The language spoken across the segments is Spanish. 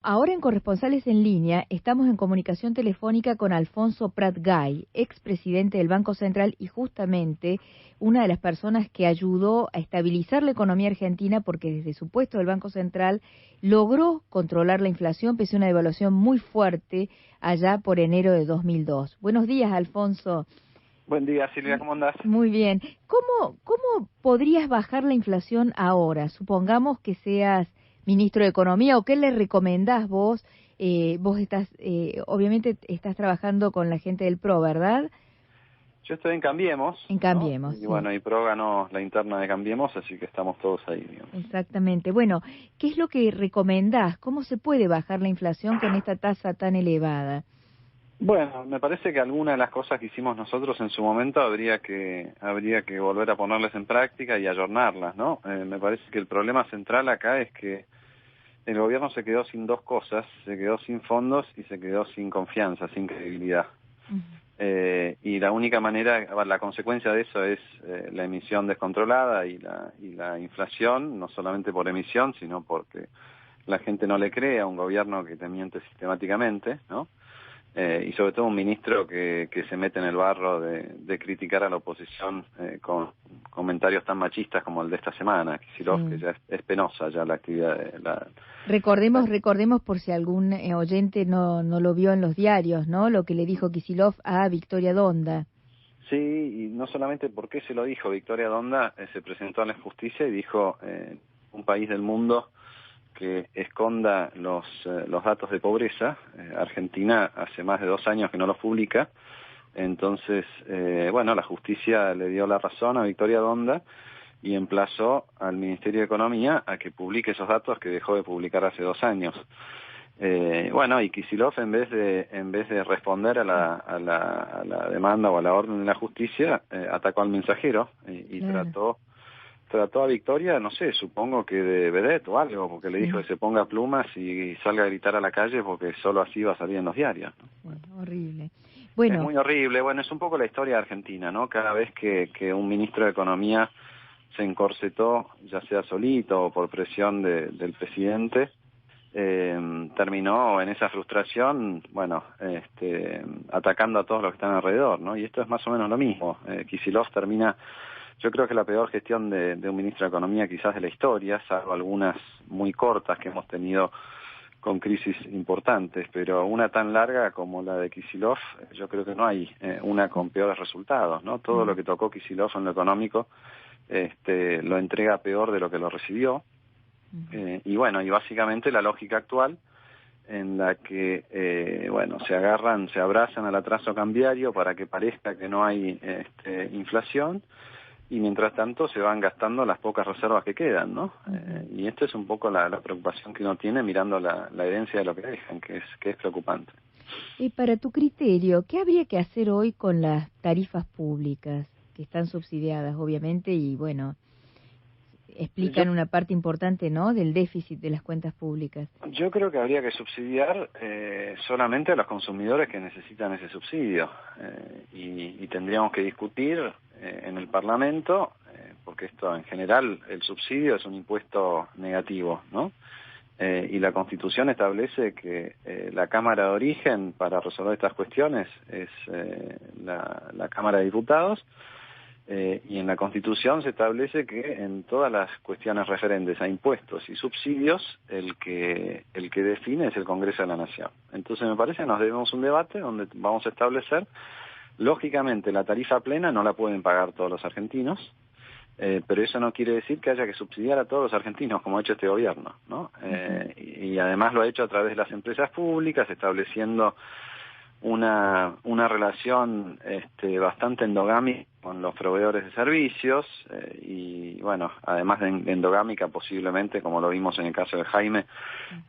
ahora en Corresponsales en Línea estamos en comunicación telefónica con Alfonso Prat Gay, expresidente del Banco Central y justamente una de las personas que ayudó a estabilizar la economía argentina porque desde su puesto del Banco Central logró controlar la inflación pese a una devaluación muy fuerte allá por enero de 2002. Buenos días, Alfonso. Buen día, Silvia, ¿cómo andás? Muy bien. ¿Cómo podrías bajar la inflación ahora? Supongamos que seas ministro de Economía, ¿o qué le recomendás vos? Vos estás, obviamente estás trabajando con la gente del PRO, ¿verdad? Yo estoy en Cambiemos. En Cambiemos, ¿no? Y sí. bueno, y PRO ganó la interna de Cambiemos, así que estamos todos ahí, digamos. Exactamente. Bueno, ¿qué es lo que recomendás? ¿Cómo se puede bajar la inflación con esta tasa tan elevada? Bueno, me parece que algunas de las cosas que hicimos nosotros en su momento habría que volver a ponerlas en práctica y ayornarlas, ¿no? Me parece que el problema central acá es que el gobierno se quedó sin dos cosas: se quedó sin fondos y se quedó sin confianza, sin credibilidad. Y la única manera, la consecuencia de eso es la emisión descontrolada y la inflación, no solamente por emisión, sino porque la gente no le cree a un gobierno que te miente sistemáticamente, ¿no? Y sobre todo un ministro que se mete en el barro de criticar a la oposición con comentarios tan machistas como el de esta semana, Kicillof, que ya es penosa ya la actividad de la... Recordemos por si algún oyente no lo vio en los diarios, ¿no? Lo que le dijo Kicillof a Victoria Donda. Sí, y no solamente porque se lo dijo, Victoria Donda se presentó a la justicia y dijo, un país del mundo que esconda los datos de pobreza. Argentina hace más de 2 años que no los publica. Entonces, bueno, la justicia le dio la razón a Victoria Donda y emplazó al Ministerio de Economía a que publique esos datos que dejó de publicar hace 2 años. Bueno, y Kicillof, en vez de responder a la demanda o a la orden de la justicia, atacó al mensajero y trató a Victoria, no sé, supongo que de vedette o algo, porque le dijo que se ponga plumas y salga a gritar a la calle porque solo así va a salir en los diarios, ¿no? Sí, horrible. Bueno. Es muy horrible. Bueno, es un poco la historia de Argentina, ¿no? Cada vez que un ministro de Economía se encorsetó, ya sea solito o por presión del presidente, terminó en esa frustración, bueno, atacando a todos los que están alrededor, ¿no? Y esto es más o menos lo mismo. Kicillof termina... Yo creo que la peor gestión de un ministro de Economía quizás de la historia, salvo algunas muy cortas que hemos tenido con crisis importantes, pero una tan larga como la de Kicillof, yo creo que no hay una con peores resultados, ¿no? Todo lo que tocó Kicillof en lo económico lo entrega peor de lo que lo recibió. Y bueno, y básicamente la lógica actual en la que, bueno, se abrazan al atraso cambiario para que parezca que no hay inflación, y mientras tanto se van gastando las pocas reservas que quedan, ¿no? Y esta es un poco la preocupación que uno tiene mirando la herencia de lo que dejan, que es preocupante. Y para tu criterio, ¿qué habría que hacer hoy con las tarifas públicas, que están subsidiadas, obviamente, y bueno, explican una parte importante, ¿no?, del déficit de las cuentas públicas? Yo creo que habría que subsidiar solamente a los consumidores que necesitan ese subsidio, y tendríamos que discutir en el Parlamento, porque esto en general, el subsidio es un impuesto negativo, ¿no? Y la Constitución establece que la Cámara de Origen para resolver estas cuestiones es la Cámara de Diputados. Y en la Constitución se establece que en todas las cuestiones referentes a impuestos y subsidios, el que define es el Congreso de la Nación. Entonces me parece que nos debemos un debate donde vamos a establecer, lógicamente la tarifa plena no la pueden pagar todos los argentinos, pero eso no quiere decir que haya que subsidiar a todos los argentinos como ha hecho este gobierno, ¿no? Y además lo ha hecho a través de las empresas públicas, estableciendo una relación bastante endogámica con los proveedores de servicios, y bueno, además de endogámica posiblemente, como lo vimos en el caso de Jaime,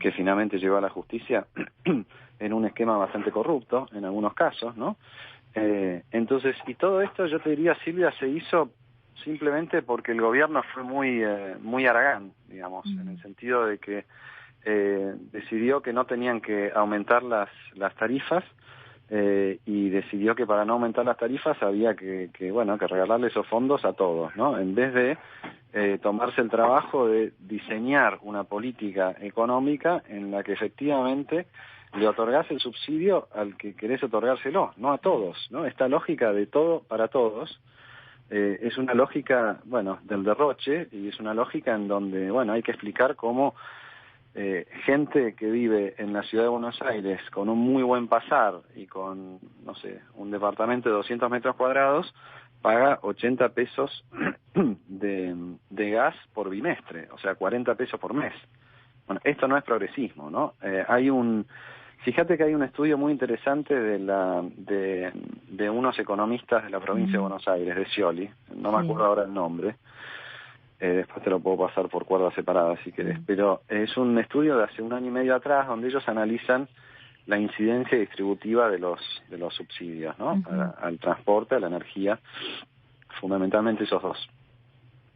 que finalmente llegó a la justicia en un esquema bastante corrupto en algunos casos, ¿no? Entonces, y todo esto, yo te diría, Silvia, se hizo simplemente porque el gobierno fue muy aragán, digamos, en el sentido de que decidió que no tenían que aumentar las tarifas, y decidió que para no aumentar las tarifas había que regalarle esos fondos a todos, ¿no? En vez de tomarse el trabajo de diseñar una política económica en la que efectivamente le otorgás el subsidio al que querés otorgárselo, no a todos, ¿no? Esta lógica de todo para todos es una lógica, bueno, del derroche, y es una lógica en donde, bueno, hay que explicar cómo gente que vive en la ciudad de Buenos Aires con un muy buen pasar y con, no sé, un departamento de 200 metros cuadrados, paga 80 pesos de gas por bimestre, o sea, 40 pesos por mes. Bueno, esto no es progresismo, ¿no? Fíjate que hay un estudio muy interesante de unos economistas de la provincia de Buenos Aires, de Scioli, no me acuerdo ahora el nombre, después te lo puedo pasar por cuerda separada si querés, pero es un estudio de hace 1 año y medio atrás donde ellos analizan la incidencia distributiva de los subsidios, ¿no? Al transporte, a la energía, fundamentalmente esos dos.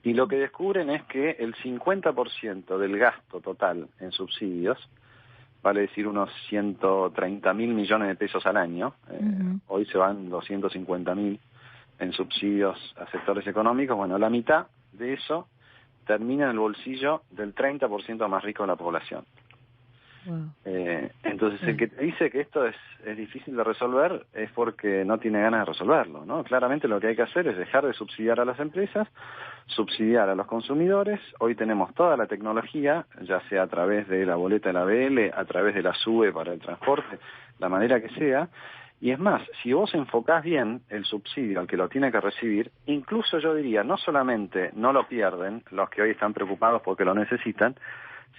Y lo que descubren es que el 50% del gasto total en subsidios, vale decir unos 130.000 millones de pesos al año, hoy se van 250.000 en subsidios a sectores económicos, bueno, la mitad de eso termina en el bolsillo del 30% más rico de la población. Wow. Entonces el que te dice que esto es difícil de resolver es porque no tiene ganas de resolverlo, ¿no? Claramente lo que hay que hacer es dejar de subsidiar a las empresas, subsidiar a los consumidores. Hoy tenemos toda la tecnología, ya sea a través de la boleta de la ABL, a través de la SUBE para el transporte, la manera que sea. Y es más, si vos enfocás bien el subsidio al que lo tiene que recibir, incluso yo diría, no solamente no lo pierden los que hoy están preocupados porque lo necesitan,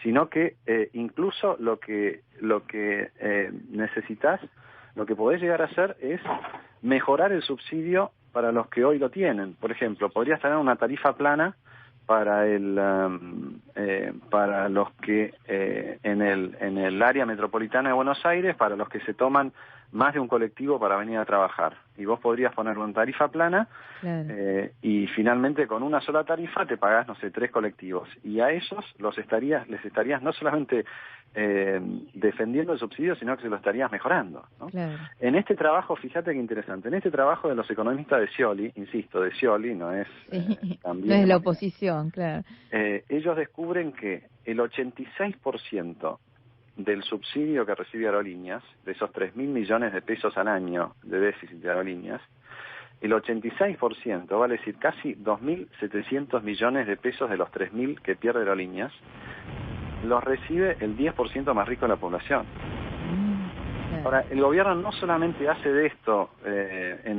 sino que incluso lo que necesitas, lo que podés llegar a hacer es mejorar el subsidio para los que hoy lo tienen. Por ejemplo, podrías tener una tarifa plana para para los que en el área metropolitana de Buenos Aires, para los que se toman más de un colectivo para venir a trabajar. Y vos podrías poner una tarifa plana, claro. Y finalmente con una sola tarifa te pagás, no sé, 3 colectivos. Y a esos les estarías no solamente defendiendo el subsidio, sino que se lo estarías mejorando, ¿no? Claro. En este trabajo, fíjate qué interesante, en este trabajo de los economistas de Scioli, insisto, de Scioli, no es también, no es la oposición, claro. Ellos descubren que el 86% del subsidio que recibe Aerolíneas, de esos 3.000 millones de pesos al año de déficit de Aerolíneas, el 86%, vale decir casi 2.700 millones de pesos de los 3.000 que pierde Aerolíneas, los recibe el 10% más rico de la población. Ahora, el gobierno no solamente hace de esto en